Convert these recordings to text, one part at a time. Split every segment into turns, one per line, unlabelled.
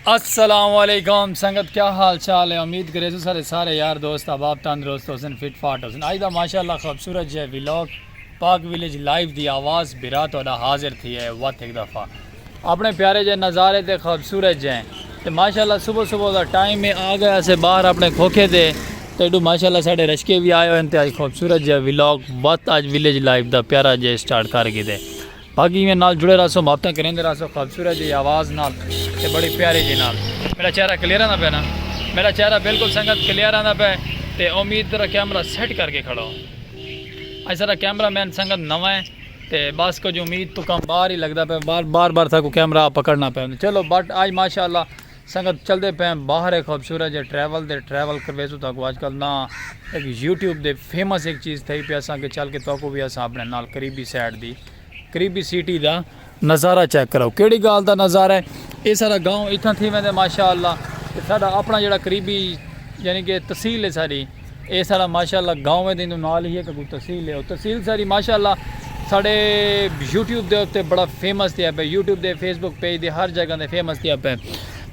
अस्सलामुअलैकुम संगत, क्या हाल चाल है। उम्मीद करे तो सारे यार दोस्त अबाब तंदुरुस्त होसन, फिट फाट होसन। आज दा माशाल्लाह खूबसूरत जो व्लॉग पाक विलेज लाइव दी आवाज़ बिरा थोड़ा हाजिर थी है वक्त एक दफ़ा अपने प्यारे जे नज़ारे ते खूबसूरत जै तो माशाल्लाह सुबह सुबह का टाइम में आ गया से बाहर अपने खोखे थे तो एडू माशाल्लाह साढ़े रशके भी आए हैं। आज खूबसूरत जो व्लॉग वक्त आज विलेज लाइव दा प्यारा जे स्टार्ट कर गए थे। बाकी में नाल जुड़े रहो, मुहब्बत करेंगे रहो, खूबसूरत जी आवाज़ नाल ते बड़ी प्यारी जी नाल। मेरा चेहरा क्लियर आना पे ना, मेरा चेहरा बिल्कुल संगत क्लियर आना पे तो उम्मीद तेरा कैमरा सेट करके खड़ा हो। आज सारा कैमरा मैन संगत नवा है तो बस कुछ उम्मीद तो कम बाहर ही लगता पे, बार बार था को कैमरा पकड़ना पे। चलो बट आज माशाल्लाह संगत चलते पे बाहर है खूबसूरत जो ट्रैवल करवे तो तक आजकल ना एक यूट्यूब दे फेमस एक चीज़ थी पे असा के चल के तो भी असा अपने नाल करीबी साइड दी करीबी सिटी का नज़ारा चेक करो। केड़ी गाल का नज़ारा है ये सारा गाँव इतना थी वेंदे माशाअल्लाह। साडा अपना जड़ा करीबी यानी कि तहसील है सारी ये सारा माशाअल्लाह गाँव में नाल ही एक कोई तहसील है। और तहसील सारी माशाअल्लाह साढ़े यूट्यूब के उत्ते बड़ा फेमस दिया पे, यूट्यूब के फेसबुक पेज दे हर जगह से फेमस दिया पे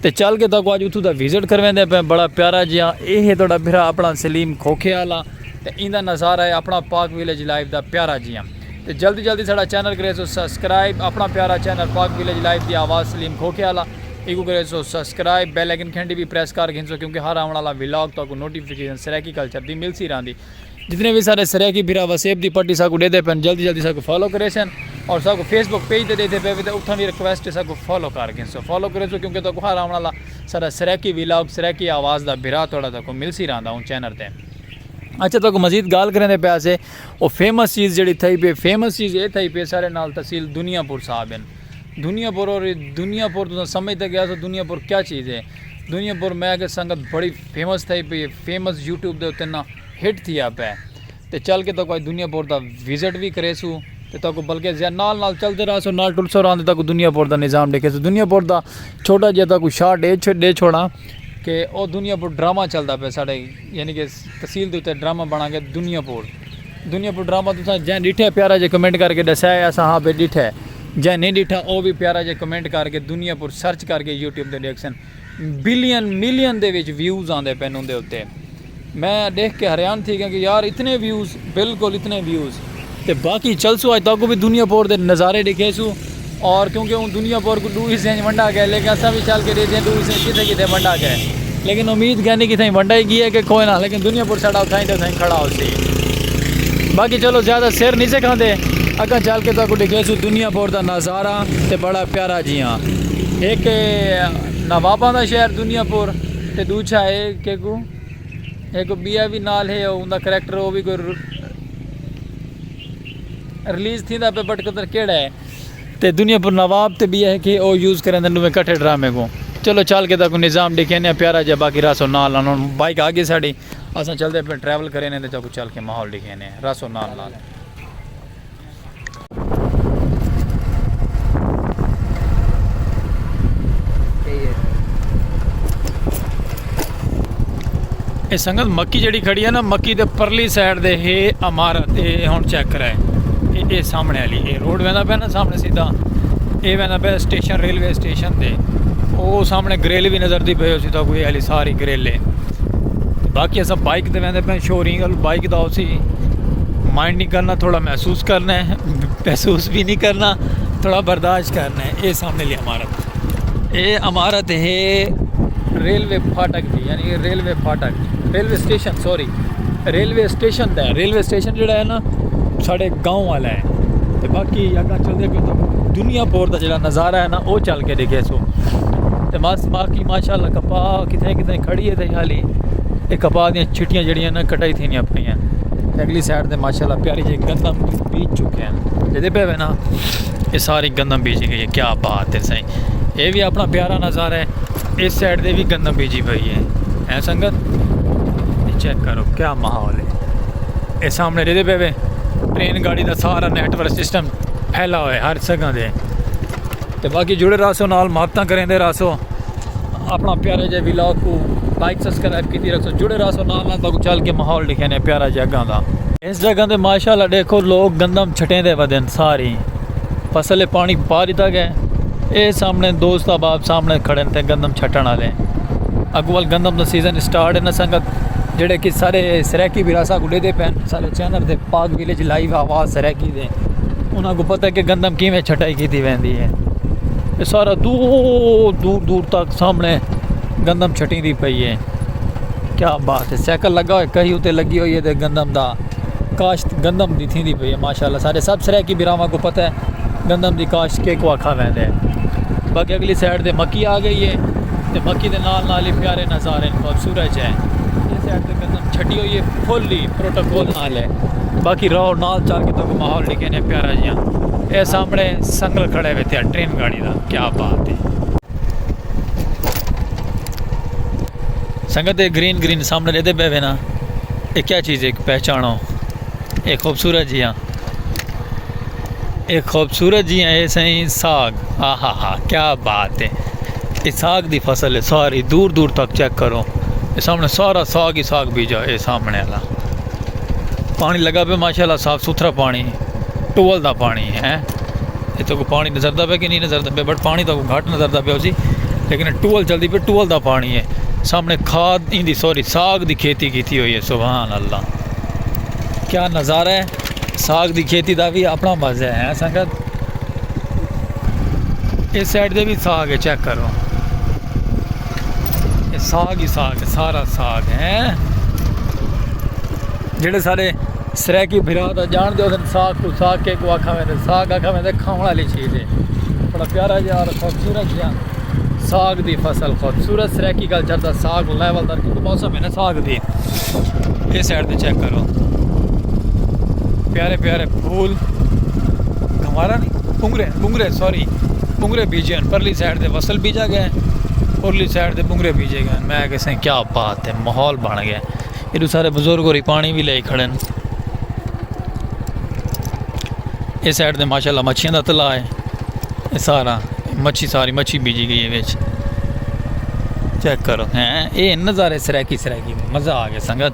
तो चल के तक अज उतों का विजिट करवेंदे पे। बड़ा प्यारा जिहा ये थोड़ा फिर अपना सलीम खोखे वाला तो इंदा नज़ारा है अपना पाक विलेज लाइव का प्यारा जिहा। तो जल्दी साड़ा चैनल करे सो सब्सक्राइब, अपना प्यारा चैनल पाक विलेज लाइव की आवाज़ सलीम खोखे वाला इको करे सो सब्सक्राइब, बेल आइकन घंटी भी प्रेस कर घिंसो क्योंकि हर आने वाला व्लॉग तो नोटिफिकेशन सराकी कल्चर की मिल सी रही। जितने भी सारे सराकी बिरा वसेब की पट्टी साकू देते पे जल्दी साकू फॉलो करे और सबको फेसबुक पेज पर देते पे तो उतना भी रिक्वेस्ट है सबको फॉलो कर घिंसो फॉलो करे सो क्योंकि तो हर आने वाला सारा सराकी व्लॉग सराकी आवाज़ का बिरा थोड़ा तक मिल सी रहा हूँ चैनल पर। अच्छा तो मजीद गाल करें पे से वो फेमस चीज़ जी थी पे, फेमस चीज़ ये थी पे सारे नाल तहसील दुनियापुर साहब हैं। दुनियापुर और दुनियापुर तो समझते गया तो दुनियापुर क्या चीज़ है। दुनियापुर मैं के संगत बड़ी फेमस थी पे, फेमस यूट्यूब के उत्ते ना हिट थी पे तो चल के तो कोई दुनियापुर का विजिट भी करे सू तो बल्कि नाल चलते रहो नाल टुलसो रहा तक दुनियापुर का निज़ाम देखे सो। दुनियापुर का छोटा जहा तक शार्ट दे छोड़ा कि वो दुनियापुर ड्रामा चलता पे साढ़े यानी कि तहसील के उत्ते ड्रामा बना के दुनियापुर ड्रामा तुसा जै डिठे प्यारा जे कमेंट करके दसाया असा हाँ पे डिठे, जै नहीं डिठा वो भी प्यारा जे कमेंट करके दुनियापुर सर्च करके यूट्यूब के देखसन बिलियन मिलियन दे विच व्यूज़ आते पे उनके उत्ते। मैं देख के हैरान थी कि यार इतने व्यूज़, बिल्कुल इतने व्यूज़। तो बाकी चलसू अज तक भी दुनियापुर के नज़ारे दिखे सू और क्योंकि हूँ दुनियापुर को दूर से वंडा गया लेकिन असा भी चल के देते दूर से कितने वंडा गए लेकिन उम्मीद कहनी कि वंडा ही गई है कि कोई ना, लेकिन दुनियापुर साढ़ा उठाई तो खड़ा हो सी। बाकी चलो ज़्यादा सिर नहीं से खाते अगर चल के तो दिखे सू दुनियापुर का नज़ारा तो बड़ा प्यारा जी। हाँ एक नवाबा का शहर दुनियापुर तो दूजा है कि एक बिया भी नाल है उनका करैक्टर वो भी कोई रिलीज़ थी पे बट कदर केड़ा है तो दुनियापुर नवाब तो भी है कि वो यूज़ करें नुवे कट्ठे ड्रामे को। चलो चल के तक निज़ाम दिखे प्यारा जब बाकी रासो नाल बाइक आ गई साड़ी अस चलते पे ट्रैवल करें तो चल के माहौल दिखे रासो नाल ये संगत मक्की जड़ी खड़ी है ना, मक्की के परली साइड दे है इमारत ये हम चेक कराए ये सामने वाली ये रोड वहदा पे ना सामने सीधा ये वहदा पे स्टेशन रेलवे स्टेशन से वो सामने ग्रिल भी नज़र दी पे सीधा कोई हाली सारी ग्रिल है। बाकी अस बाइक तो वहदे पे शोरिंग बाइक का उसी माइंड नहीं करना, थोड़ा महसूस करना है, महसूस भी नहीं करना, थोड़ा बर्दाश्त करना है। ये सामने ली इमारत ये इमारत है रेलवे फाटक की यानी रेलवे फाटक railway station sorry railway station का रेलवे स्टेशन जोड़ा है ना साढ़े गाँव वाला है। तो बाकी अगर चलते पे तो दुनियापुर का जो नज़ारा है ना वो चल के दिखे सो तो बस बाकी माशाल्लाह कपा कितने खड़ी है हाली ये कपा दी चिट्टियाँ जड़ियाँ ना कटाई थी अपनी अगली साइड से माशाल्लाह प्यारी जी गंदम बीज चुके हैं जिदे पे है ना ये सारी गंदम बीजी गई है। क्या बात है सही, ये भी अपना प्यारा नज़ारा है। इस साइड से भी गंदम बीजी पई है संगत चेक करो क्या माहौल है। ये सामने जिदे पे ट्रेन गाड़ी का सारा नैटवर्क सिस्टम फैला हुआ है हर जगह दे। तो बाकी जुड़े रहो नाल मुहब्बत करें दे रहो अपना प्यारे जे व्लॉग को लाइक सब्सक्राइब की रखो जुड़े रहो नाल तक चल के माहौल दिखे ने प्यारा जगह का। इस जगह से माशाल्लाह देखो लोग गंदम छटें दे वदन सारी फसल पानी पा दिता गया ये सामने दोस्त अहबाब सामने खड़े थे गंदम छट्टन वाले। अगवल गंदम का सीजन स्टार्ट है ना संगत, जेडे कि सारे सरैकी विरासा को लेते पैन सारे चैनल थे पाक विलेज लाइव आवाज़ सरैकी दे, उन्होंने पता है कि गंदम किमें छटाई की वेंदी है। ये सारा दूर दूर दूर तक सामने गंदम छटी दी पई है। क्या बात है, साइकिल लगा हुआ कहीं उते लगी हुई है तो गंदम दा काश्त गंदम दी थी पई है माशाल्लाह। सारे सब सरैकी बिरावा को पता है गंदम दी काश्त के को आखा वेंदे है। बाकी अगली साइड दे मक्की आ गई है तो मक्की के नाल ही प्यारे नज़ारे खूबसूरत है। ये साइड ते गंदम छटी हुई है फुल्ली प्रोटोकॉल नाल है। बाकी रहो नाल चल के तो माहौल लिखे ने प्यारा जिहा। ये सामने संगल खड़े हुए थे ट्रेन गाड़ी का, क्या बात है। संगत ग्रीन ग्रीन सामने रहते पे ना, ये क्या चीज़ है पहचानो, एक खूबसूरत जिया, एक खूबसूरत जिया ये सही साग। हाँ हाँ क्या बात है, ये साग दी फसल है सारी दूर दूर तक चेक करो। ये सामने सारा साग ही साग बीजा, ये सामने वाला पानी लगा पे माशाल्लाह साफ सुथरा पानी, टूवल का पानी है। ये तो पानी नजरदा पे कि नहीं नजरदा पे, बट पानी तो घट नजरदा पे उसी, लेकिन टूवल चलती पे टूवल का पानी है। सामने खाद इंदी सॉरी साग दी खेती की हुई है। सुभान अल्लाह, क्या नज़ारा है। साग दी खेती का भी अपना मज़ा है संगत। इस साइड दे भी साग है, चेक करो, ये साग ही साग है, सारा साग है। जेडे सारे सरैकी बिरा तो जान दो साग को साग के को आखा में साग आखा में खाने वाली चीज़ है। बड़ा प्यारा जिहा और खूबसूरत जिहा साग दी फसल, खूबसूरत सरैकी कल्चर का साग लेवल दर क्योंकि मौसम है ना साग दी। ये साइड पे चेक करो, प्यारे प्यारे फूल, हमारा नहीं पुंगरे पुंगरे सॉरी पुंगरे बीजे परली साइड से फसल बीजा गए, उरली साइड से पुंगरे बीजे गए। मैं कैसे क्या बात है, माहौल बन गया। ये सारे बुजुर्ग और पानी भी ले खड़े। इस साइड से माशाल्लाह मच्छियों का तला है, ये सारा मच्छी सारी मच्छी बीजी गई है बिच, चेक करो हैं। ये नज़ारे सरैकी सरैकी में मज़ा आ गया संगत।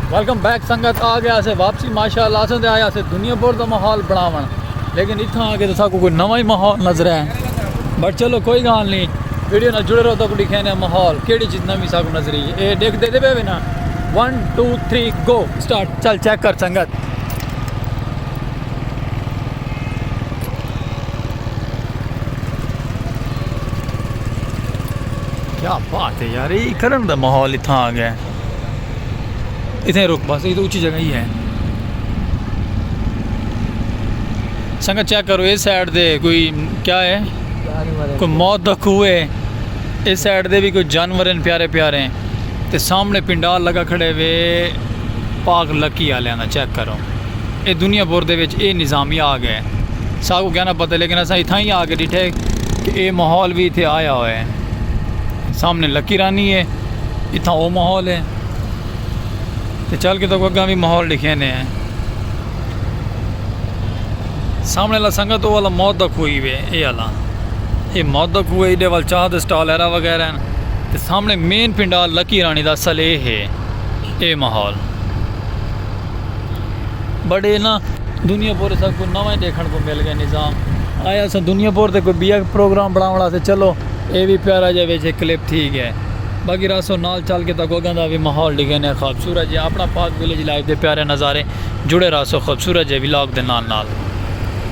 वेलकम बैक संगत। आ गया से वापसी माशाल्लाह से आया से दुनिया भर का माहौल बनावन, लेकिन इतना आके तो साको कोई नवा ही माहौल नजर है। बट चलो कोई गल नहीं, वीडियो ना जुड़े रहो तो दिखे ने माहौल केड़ी चीज नवी साको नजरी है। ये देख दे पे ना 1 2 3 गो स्टार्ट। चल चेक कर संगत, क्या बात है यार, ये करन दा माहौल इतना आ गया। इतने रुक बस, ये तो ऊंची जगह ही है। संगत चेक करो, इस साइड दे कोई क्या है, कोई मौत दा खूह है। इस साइड दे भी कोई जानवर हैं प्यारे प्यारे हैं। तो सामने पिंडाल लगा खड़े वे पाक लकी वाले ना, चेक करो। ये दुनिया भर दे विच ये निज़ामिया आ गया। साकू कहना पता, लेकिन असा इतना ही आके डिठे कि ये माहौल भी इतने आया हुआ है। सामने लकी रानी है, इतना वो माहौल है। तो चल के तो अगर भी माहौल लिखे ने हैं। सामने वाला संगत वो वाला मौत का खूह वे, ये वाला ये मौत का खूह है। ये वाल चाह दे स्टॉल है वगैरह हैं। तो ते सामने मेन पिंडाल लकी रानी दा असल ये है ये माहौल बड़े ना दुनियापुर सब को नवा देखने को मिल गया निज़ाम आया सा दुनियापुर ते कोई बिया प्रोग्राम बनाने से चलो ये भी प्यारा जा वे क्लिप ठीक है बाकी रासो नाल चल के तक अगों का भी माहौल दिखे ने खूबसूरत है अपना पाक विलेज लाइफ के प्यारे नज़ारे जुड़े रासो खूबसूरत है विलॉग के नाल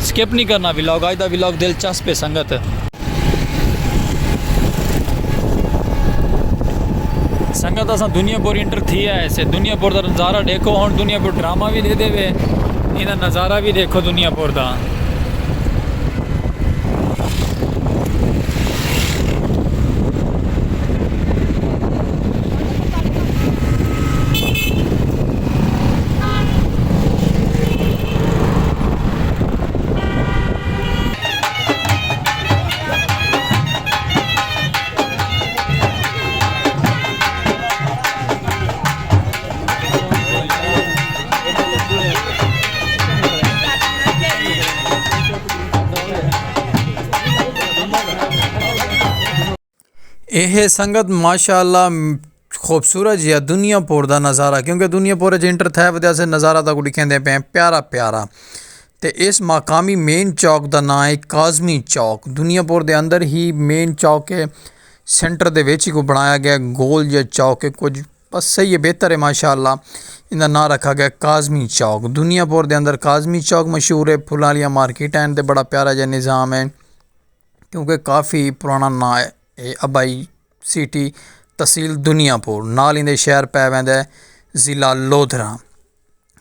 स्किप नहीं करना विलॉग आज का विलॉग दिलचस्प है संगत संगत असा दुनियापुर इंटर थी है ऐसे दुनियापुर का नज़ारा देखो हम दुनियापुर ड्रामा भी दे देवे इनका नज़ारा भी देखो दुनियापुर का यह संगत माशाअल्लाह खूबसूरत जी दुनियापुर का नज़ारा क्योंकि दुनियापुर इंटर थे वजह से नज़ारा तक दिखेंदे पे प्यारा प्यारा तो इस मकामी मेन चौक का नाम है काज़मी चौक दुनियापुर के अंदर ही मेन चौक है सेंटर के विच ही को बनाया गया गोल या चौक है कुछ बस सही है बेहतर है माशाअल्लाह इनका नाम रखा गया काज़मी चौक दुनियापुर के अंदर काज़मी चौक मशहूर है फुलां वाली मार्केट है बड़ा प्यारा जहा निज़ाम है क्योंकि काफ़ी पुराना ना है अबाई सिटी तहसील दुनियापुर नाल इंदे शहर पै वैंदा ज़िला लोधरा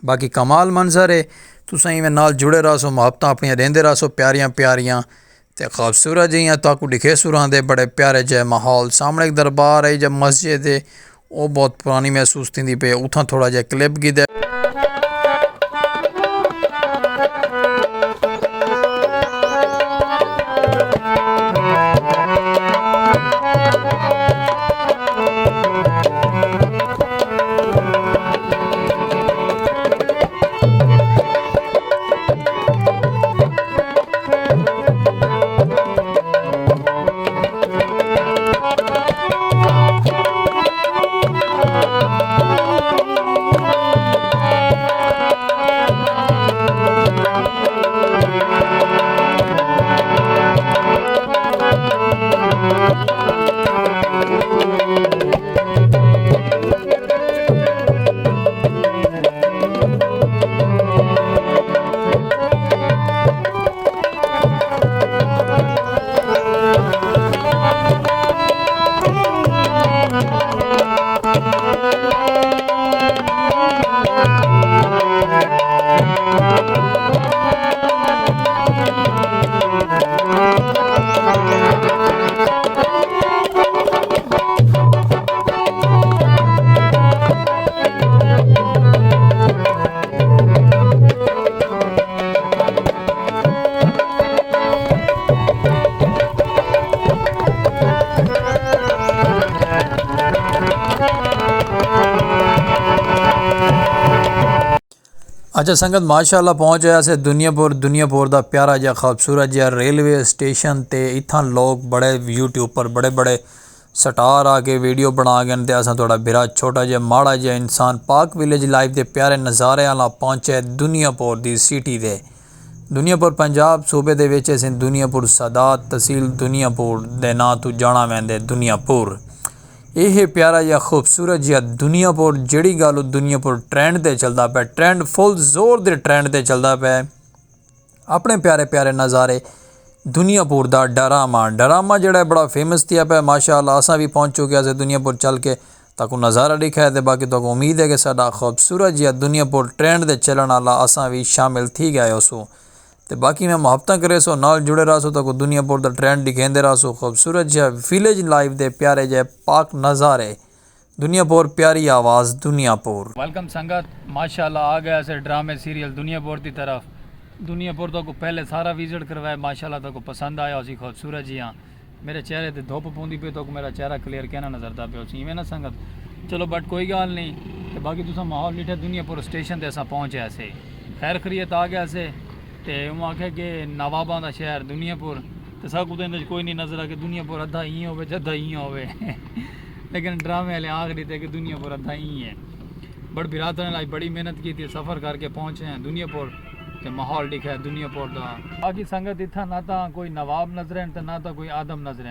बाकी कमाल मंजर है तुसां इवें नाल जुड़े रहो मुहब्बतां अपनियां देंदे रहो प्यारियां प्यारियां ते खूबसूरत जिहियां ताकू दिखे सुरां दे बड़े प्यारे जहे माहौल सामने एक दरबार है जब मस्जिद है वो बहुत पुरानी महसूस थी पे उथां थोड़ा जहा क्लिप गिद अच्छा संगत माशाअल्लाह पहुँच गया से दुनियापुर का प्यारा जहा खूबसूरत जहा रेलवे स्टेशन ते इत्थां लोग बड़े यूट्यूब पर बड़े बड़े स्टार आके वीडियो बना गए ते असां थोड़ा बिरा छोटा जहा माड़ा जहा इंसान पाक विलेज लाइफ के प्यारे नज़ारे आला पहुँचे दुनियापुर की सिटी दे दुनियापुर पंजाब सूबे दे विच असीं दुनियापुर सादात तहसील दुनियापुर दे नां तो जाना वैंदे दुनियापुर यह प्यारा जहा खूबसूरत जहा दुनियापुर जिहड़ी गल दुनियापुर ट्रेंड ते चलदा पे ट्रेंड फुल जोर दे ट्रेंड ते चलदा पे अपने प्यारे प्यारे नज़ारे दुनियापुर का डरामा जिहड़ा बड़ा फेमस थिया पे माशाअल्लाह असां भी पहुँच चुके से दुनियापुर चल के ताकू नज़ारा दिखा है बाकी तो उम्मीद है कि साडा खूबसूरत जहा दुनियापुर ट्रेंड ते चलण वाला असां भी शामिल थी गए उसो तो बाकी मैं मुहब्बतां करे सो नाल जुड़े रहो तो दुनियापुर का ट्रेंड दिखेंदे रहो खूबसूरत जहा विलेज लाइफ दे प्यारे जहे पाक नज़ारे दुनियापुर प्यारी आवाज़ दुनियापुर वेलकम संगत माशाल्लाह आ गया से ड्रामे सीरियल दुनियापुर की तरफ दुनियापुर तो को पहले सारा विजिट करवाया माशाल्लाह तो को पसंद आया उसी खूबसूरत जी हाँ मेरे चेहरे ते धुप पौंदी पे तो मेरा चेहरा क्लियर कहना नजरदा पे उसी इवें ना संगत चलो बट कोई गल नहीं तो बाकी तुसा माहौल डिठा दुनियापुर स्टेशन ते असां पहुँचे से खैर खरीयत आ गया से ते वो आखे कि नवाबां दा शहर दुनियापुर तो सब कुछ कोई नहीं नजर आ कि दुनियापुर अद्धा इं हो अद्धा इं हो लेकिन ड्रामे वाले आखिरी थे कि दुनियापुर अद्धा ही है। बड़ बिरादर ने बड़ी मेहनत की थी, सफ़र करके पहुँचे हैं दुनियापुर ते माहौल दिखा है दुनियापुर का। बाकी संगत इतना ना तो कोई नवाब नजर तो ना तो कोई आदम नजर।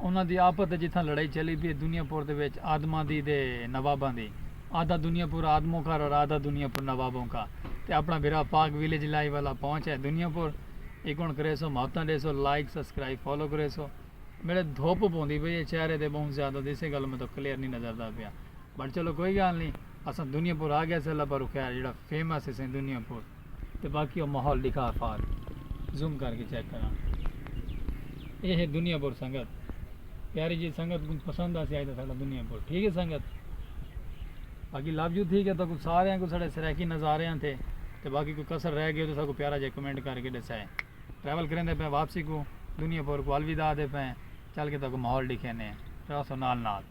उन्होंने दी आपत जितना लड़ाई चली पी दुनियापुर के आदमा दी दे नवाबा दी। आधा दुनियापुर आदमों का और आधा दुनियापुर नवाबों का। तो अपना बिरा पाक विलेज लाइव वाला पहुँच है दुनियापुर। एक हूँ करे सो महत्ता दे सो, लाइक सब्सक्राइब फॉलो करे सो। मेरे धोप पौंदी पई है चेहरे ते बहुत ज़्यादा, इस गल में तो क्लियर नहीं नजरदा पिया। बट चलो कोई गल नहीं, असा दुनियापुर आ गया से पर खैर जो फेमस है दुनियापुर। तो बाकी वो माहौल दिखा फार जूम करके चेक करा। ये है दुनियापुर संगत। प्यारी जी संगत कुछ पसंद आ सी साड़ा दुनियापुर। ठीक है संगत, बाकी लव यू ठीक है। तो कुछ सारे को साढ़े सराकी नज़ारे थे, तो बाकी कोई कसर रह गई तो सबको प्यारा जो कमेंट करके दसा है। ट्रैवल करें पे वापसी को दुनियापुर को अलविदा दे पे चल के तो माहौल दिखे ने सो नाल नाल।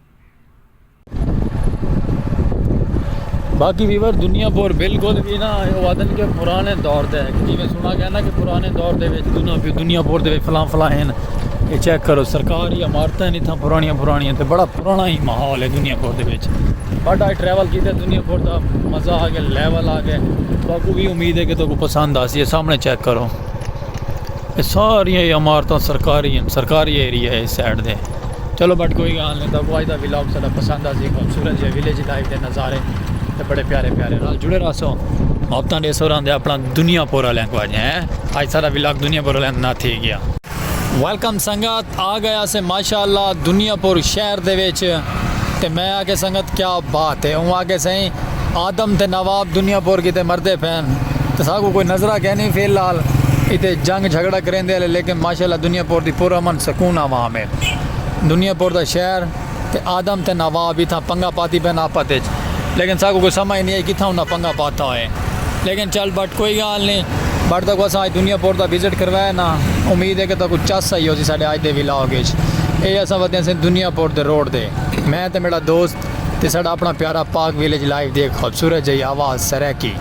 बाकी वीवर दुनियापुर बिल्कुल भी ना वादन के पुराने दौर दे जिमें सुना गया ना कि पुराने दौर के दुनियापुर के फलां फलां हैं। ये चेक करो सरकारी इमारतें नहीं था पुरानियां पुरानियां, तो बड़ा पुराना ही माहौल है दुनियापुर के। बट आज ट्रैवल किया दुनियापुर का मज़ा आ गया, लेवल आ गया। बाकी भी उम्मीद है कि तो पसंद आ सी। ये सामने चेक करो, ये सारिया इमारत सरकारी एरिया है इस साइड दे। चलो बट कोई गल नहीं, तो अज का विलॉग सारा पसंद आ सी। खूबसूरत जो विलेज लाइफ के नज़ारे तो बड़े प्यारे प्यारे नाल जुड़े रहो। मोहब्बत दे सो रहा अपना दुनियापुर वाले को अज है। अज सारा विलॉग दुनियापुर वाले ना थी गया। वेलकम संगत आ गया से माशाअल्लाह दुनियापुर शहर दे विच। ते मैं आके संगत क्या बात है, हूँ आके सही आदम ते नवाब दुनियापुर की ते मरदे पैन। तो साकू कोई नजरा कह नहीं फिलहाल इतने जंग झगड़ा करेंदे, लेकिन माशाअल्लाह दुनियापुर की पुरअमन सकून आवाम है। दुनियापुर का शहर ते आदम ते नवाब इतना पंगा पाती पैन आपत, लेकिन साकू कोई समझ नहीं आई कितना उन्हें पंगा पाता है। लेकिन चल बट कोई गल नहीं, बट तक अस दुनियापुर का विजिट करवाया ना, उम्मीद है कि तो कुछ चस आई हो साढ़े अज के विलॉग। ये अस वधे से दुनियापुर के रोड से मैं तो मेरा दोस्त तो साड़ा अपना प्यारा पाक विलेज लाइव दे खूबसूरत जी आवाज़ सरैकी।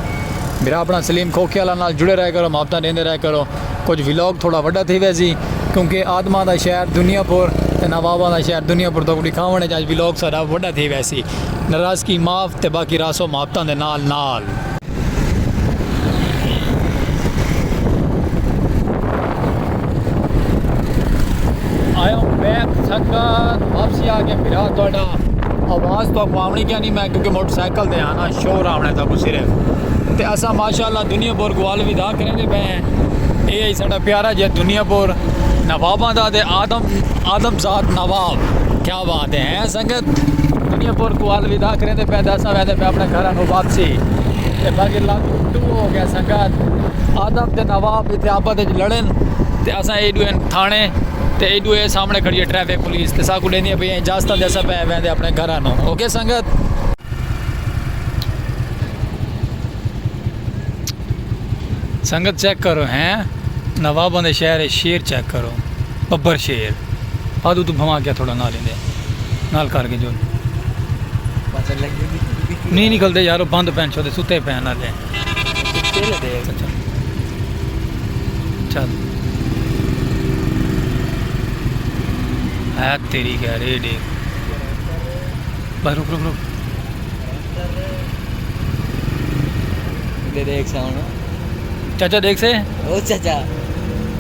मेरा अपना सलीम खोखियाला नाल जुड़े रह करो, मोहब्बत देंदे रह करो। कुछ विलॉग थोड़ा वड्डा थी वैसी क्योंकि आदमा का शहर दुनियापुर ते नवाबा का शहर दुनियापुर तो दिखावन अज विलॉग सारा वड्डा थी वैसी। नाराज़गी माफ़ ते बाकी रासो मोहब्बत के नाल नाल। आया बैक संगत वापसी आ गया फिर थोड़ा आवाज़ तो आवनी क्या नहीं मैं क्योंकि मोटरसाइकिल दे आना शोर आवना था कुछ सिर्फ। तो असा माशाअल्लाह दुनियापुर को अलविदा करेंगे पे हैं। ये साड़ा प्यारा जो दुनियापुर नवाबा का आदमजात नवाब क्या बात है संगत। दुनियापुर को अलविदा करेंगे पे असा वैसे पे अपने घर वापसी। बाकी लागू हो गया संगत आदम के नवाब इतने आपस लड़न तो असा एडू थाने तो एडू ये सामने खड़ी है ट्रैफिक पुलिस तो साकू लेनी पई इजाजत जैसा पै वैसे अपने घर। ओके संगत संगत चेक करो हैं नवाबों के शहर शेर चेक करो बब्बर शेर। आदू तू भमा क्या थोड़ा ना लेंदे नाल करके जो नहीं निकलते यारो बंद पैन छोड़े सुते पैन वाले चल है तेरी कह रही देख बस रुक रुक रुक
देख साउंड
चाचा देख से
ओ चाचा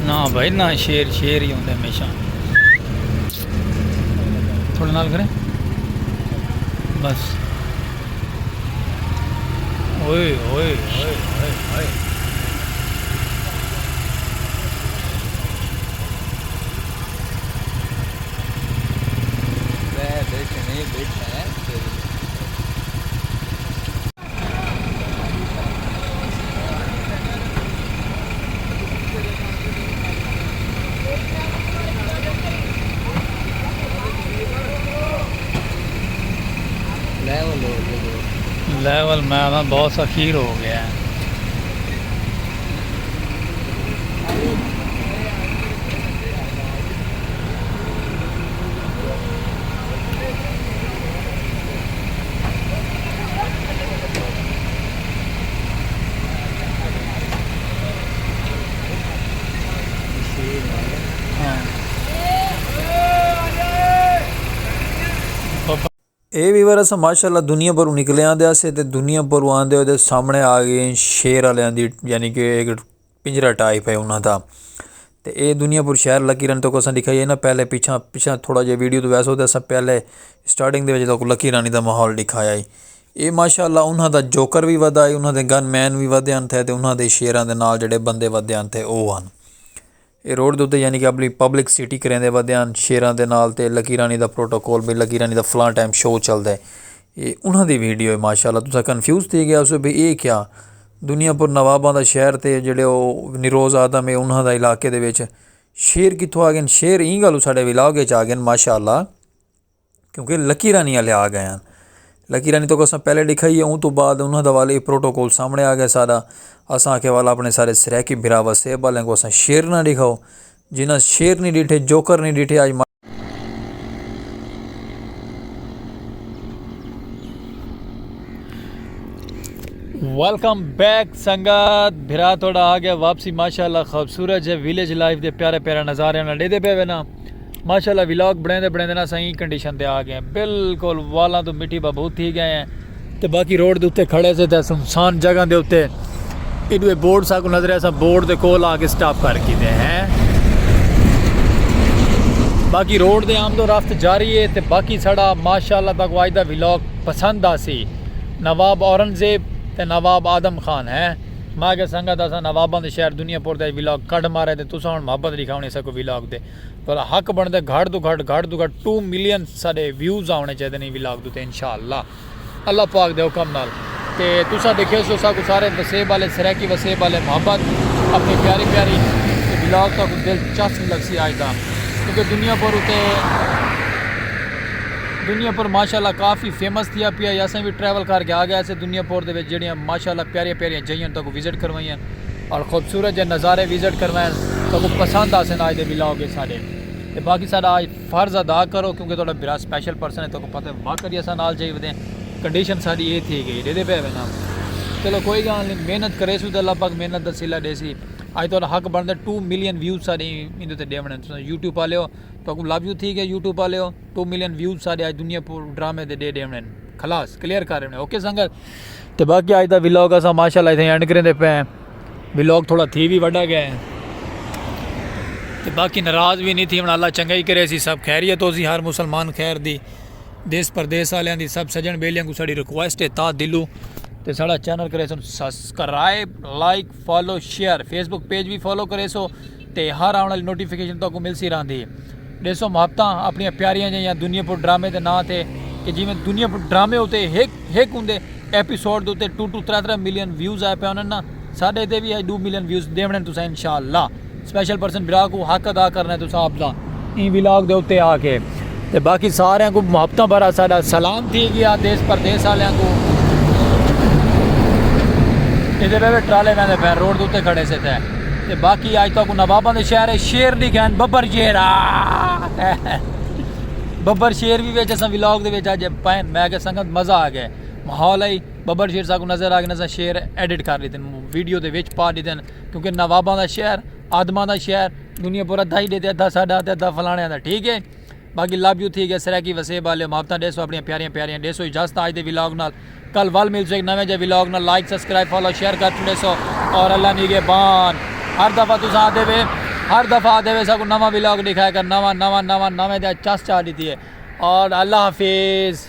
ना भाई ना शेर शेर ही होंगे हमेशा। थोड़ा नाल करें बस ओए ओए ओए ओए ओए
नहीं बैठा है
लेवल मैं बहुत अखीर हो गया है।
ਇਹ ਵੀ ਵਾਰ ਅਸਾਂ ਮਾਸ਼ਾਅੱਲਾ ਦੁਨੀਆ ਭਰੋਂ ਨਿਕਲੇ ਆਂਦੇ ਸੀ ਤੇ ਦੁਨੀਆ ਭਰੋਂ ਆਂਦੇ ਉਹਦੇ ਸਾਹਮਣੇ ਆ ਗਏ ਸ਼ੇਰ ਵਾਲਿਆਂ ਦੀ ਯਾਨੀ ਕਿ ਇੱਕ ਪਿੰਜਰਾ ਟਾਈਪ ਹੈ ਉਹਨਾਂ ਦਾ। ਤੇ ਇਹ ਦੁਨੀਆਪੁਰ ਸ਼ਹਿਰ ਲੱਕੀ ਰਾਣੀ ਤੋਂ ਅਸਾਂ ਦਿਖਾਈਏ ਨਾ ਪਹਿਲੇ ਪਿੱਛਾ ਥੋੜਾ ਜਿਹਾ ਵੀਡੀਓ ਤੋਂ ਵੈਸੇ ਉਹਦੇ ਅਸਾਂ ਪਹਿਲੇ ਸਟਾਰਟਿੰਗ ਦੇ ਵਿੱਚ ਤਾਂ ਲੱਕੀ ਰਾਣੀ ਦਾ ਮਾਹੌਲ ਦਿਖਾਇਆ ਹੈ। ਇਹ ਮਾਸ਼ਾਅੱਲਾ ਉਹਨਾਂ ਦਾ ਜੋਕਰ ਵੀ ਵਧਾ ਹੈ, ਉਹਨਾਂ ਦੇ ਗਨਮੈਨ ਵੀ ਵਧੇ ਹਨ ਤੇ ਉਹਨਾਂ ਦੇ ਸ਼ੇਰਾਂ ਦੇ ਨਾਲ ਜਿਹੜੇ ਬੰਦੇ ਵਧੇ ਹਨ ਤੇ ਉਹ ਹਨ। ਇਹ ਰੋਡ ਦੇ ਉੱਤੇ ਯਾਨੀ ਕਿ ਆਪਣੀ ਪਬਲਿਕ ਸਿਟੀ ਕਰਾਂਦੇ ਵਧੇ ਹਨ ਸ਼ੇਰਾਂ ਦੇ ਨਾਲ ਤੇ ਲੱਕੀ ਰਾਣੀ ਦਾ ਪ੍ਰੋਟੋਕੋਲ ਵੀ ਲੱਕੀ ਰਾਣੀ ਦਾ ਫਲਾਂ ਟਾਈਮ ਸ਼ੋਅ ਚੱਲਦਾ ਹੈ। ਇਹ ਉਹਨਾਂ ਦੀ ਵੀਡੀਓ ਹੈ ਮਾਸ਼ਾਅੱਲਾ। ਤੁਸੀਂ ਕਨਫਿਊਜ਼ ਥੀ ਗਿਆ ਉਸ ਵੀ ਇਹ ਕਿਆ ਦੁਨੀਆਪੁਰ ਨਵਾਬਾਂ ਦਾ ਸ਼ਹਿਰ ਤੇ ਜਿਹੜੇ ਉਹ ਨਿਰੋਜ਼ ਆਦਮ ਹੈ ਉਹਨਾਂ ਦਾ ਇਲਾਕੇ ਦੇ ਵਿੱਚ ਸ਼ੇਰ ਕਿੱਥੋਂ ਆ ਗਏ। ਸ਼ੇਰ ਇਹ ਗੱਲ ਸਾਡੇ ਵਿਲਾਗ ਵਿੱਚ ਆ ਗਏ ਮਾਸ਼ਾਅੱਲਾ ਕਿਉਂਕਿ ਲੱਕੀ ਰਾਣੀ ਵਾਲੇ ਆ ਗਏ ਹਨ। ਲੱਕੀ ਰਾਣੀ ਤੋਂ ਅਸਾਂ ਪਹਿਲੇ ਦਿਖਾਈਏ ਉਹ ਤੋਂ ਬਾਅਦ ਉਹਨਾਂ ਦਾ ਵਾਲੇ प्रोटोकॉल सामने आ गया सारा। असां के वाला अपने सारे सराकी बिरावा सेब वाले को असां शेर ना दिखाओ जिन्हें शेर नहीं डिठे जोकर नहीं डिठे आज
वेलकम बैक संगत भिरा थोड़ा आ गया वापसी माशाल्लाह खूबसूरत है विलेज लाइफ दे प्यारे प्यारे नज़ारे ना दे पे ना माशाल्लाह व्लॉग बनाते ना सही कंडीशन ते आ गए बिल्कुल वालों तो मिट्टी बहुत ही गए हैं तो बाकी रोड के उत्ते खड़े से सुनसान जगह के उत्ते इधर बोर्ड सा को नजर ऐसा बोर्ड के कोल आके स्टॉप कर दे हैं। बाकी रोड दे आम तो रफ्त जारी है तो बाकी साड़ा माशाल्लाह तक आज दा व्लॉग पसंद आसी नवाब औरंगजेब ते नवाब आदम खान है मां के संगत असा नवाबा के शहर दुनियापुर का व्लॉग कट मारे तो तुसा हुण मोहब्बत दिखाने सको व्लॉग दे तो हक बनते घट तो घट 2 मिलियन साढ़े व्यूज़ आने चाहिए नहीं व्लॉग तो इंशाअल्लाह अल्लाह पाक दे हुक्म नाल ते तुसा देखे सो सब सारे वसेब वाले सराकी वसेब वाले मोहब्बत अपनी प्यारी प्यारी व्लॉग तक दिलचस्प लगसी आज का क्योंकि दुनियापुर माशाल्लाह काफ़ी फेमस थी पिया असें भी ट्रैवल करके आ गया ऐसे दुनियापुर के जड़ियाँ माशाल्लाह प्यारियां प्यारियां जगह तक विजिट करवाइयां और खूबसूरत जो नज़ारे विजिट करवाएं तो पसंद आसे आज के व्लॉग सारे ते बाकी सारा आज फ़र्ज़ अदा करो क्योंकि थोड़ा बड़ा स्पैशल पर्सन है तो पता है वाकई असा नाल चाहिए कंडीशन सारी ये थी गई दे पे ना चलो कोई गल नहीं मेहनत करे सू तो अल्लाह पाक मेहनत का सिला दे सी आज तो हक बनते 2 मिलियन व्यूज़ सारे इन देवने यूट्यूब वाले हो तो लव यू थी गए यूट्यूब वाले हो 2 मिलियन व्यूज़ सारे आज दुनियापुर ड्रामे दे देवने खलास क्लियर कर रहे ओके संगत तो बाकी आज का व्लॉग असा माशाल्लाह इतने एंड करें पे व्लॉग थोड़ा थी भी वड़ा गया है तो बाकी नाराज़ भी नहीं थी हम अल्लाह चंगा ही करे सी सब खैरियत हो सी हर मुसलमान खैर दी देश परदेश वालियां दी सब सजन बेलियां को साड़ी रिक्वेस्ट है ता दिलू तो साड़ा चैनल करे so subscribe like follow share Facebook page भी फॉलो करे सो तो हर आने वाली नोटिफिकेशन तो मिल सी रही देसो मुहब्बत अपन प्यारियां जिहियां दुनियापुर ड्रामे के नाँ से कि जिमें दुनियापुर ड्रामे उत्ते एक होंगे एपीसोड के उत्ते 2-3 मिलियन व्यूज़ आए पे उन्होंने ना साढ़े ते भी 2 मिलियन व्यूज़ देने तुसा इंशाअल्लाह स्पैशल पर्सन विराग को हक अदा करना है तुसा आपका इन व्लॉग के उत्ते आके तो बाकी सारे को मुहब्बत भरा साड़ा सलाम थी गया देश परदेश वाले को इधर पे ट्राले में पे रोड के उत्ते खड़े से थे ते बाकी आज तक नवाबा के शहर है शेर दी गैन बब्बर शेर बब्बर शेर भी अस व्लॉग के अज पाए मैं के संगत मज़ा आ गया माहौल आई बब्बर शेर साकू नज़र आ गया अस शेर एडिट कर लीते वीडियो के पा लीते क्योंकि नवाबा का शहर आदमा का शहर दुनियापुर अद्धा ही देते अद्धा साढ़ा अद्धा फलाने का ठीक है। बाकी लव यू थी गए सराकी वसेब वाले मुहब्बत डेसो अपन प्यारियां प्यारियां डेसो इजाजत आज के व्लॉग नाल कल वल मिल जाए नवे जे व्लॉग नाल लाइक सब्सक्राइब फॉलो शेयर कर डेसो और अल्लाह निगहबान हर दफ़ा तुस आते वे हर दफ़ा आते वे सबको नवा व्लॉग दिखाया कर नवा नवा नवा नवे चस चाह दी है और अल्लाह हाफिज़।